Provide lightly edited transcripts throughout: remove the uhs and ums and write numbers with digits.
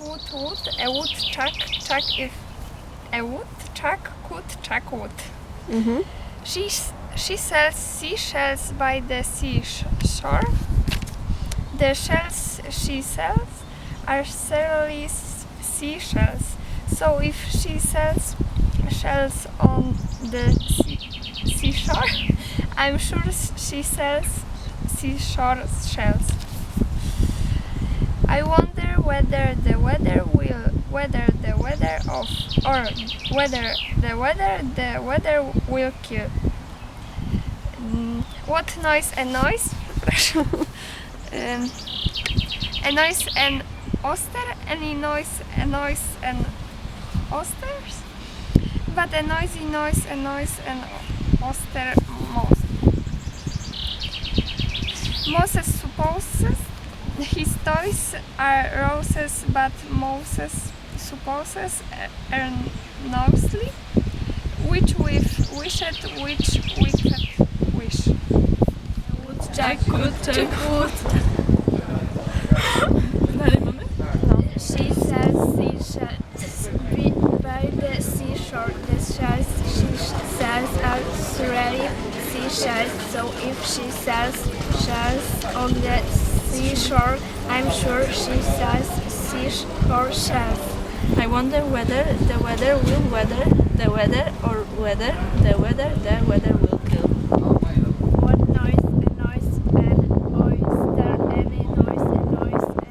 would, a woodchuck chuck if a woodchuck could chuck wood. Mhm. She sells seashells by the seashore. The shells she sells are certainly seashells. So if she sells shells on the seashore, I'm sure she sells seashore shells. I wonder whether the weather will kill. What noise a noise? A noise an oster? Any noise a noise an osters? But a noisy noise an oster most. Moses supposes his toys are roses, but Moses supposes earnestly which with wished which wicked wish. Woodchuck could chuck wood. Dalej mamy? She sells seashells by the seashore. The shells she sells are really seashells. So if she sells shells on the seashore, I'm sure she sells seashore shells. I wonder whether the weather will weather the weather or whether the weather will kill. What noise a noise an oyster? Any noise a noise an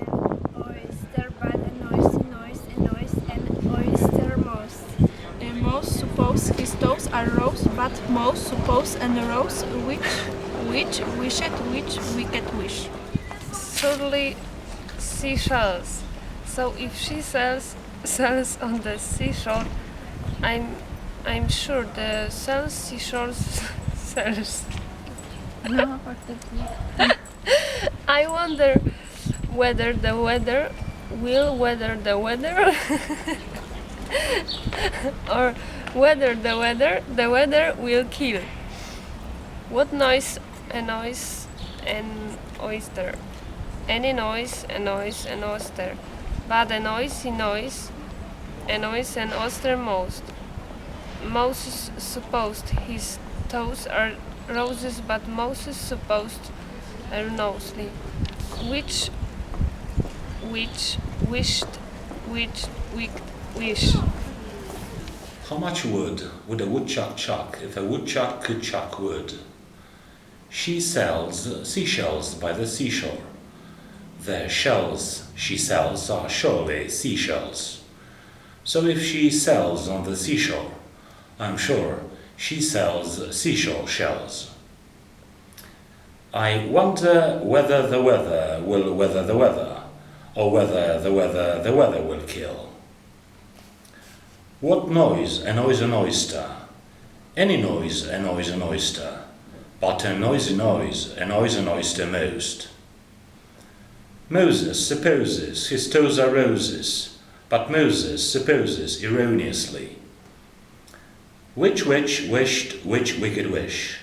oyster, but a noise an oyster most. Most suppose his toes are rose, but most suppose and rose which wished which wicked wish. Surely seashells. So if she sells on the seashore, I'm sure the sells seashore sells. No, faktycznie. I wonder whether the weather will weather the weather or whether the weather will kill. What noise a noise an oyster? Any noise a noise an oyster, but a noisy noise an oyster most. Moses supposed his toes are roses, but Moses supposed earnestly which wished which wicked wish. How much wood would a woodchuck chuck if a woodchuck could chuck wood? She sells seashells by the seashore. The shells she sells are surely seashells. So if she sells on the seashore, I'm sure she sells seashore shells. I wonder whether the weather will weather the weather, or whether the weather will kill. What noise an oyster? Any noise an oyster, but a noisy noise an oyster most. Moses supposes his toes are roses, but Moses supposes erroneously. Which wished which wicked wish?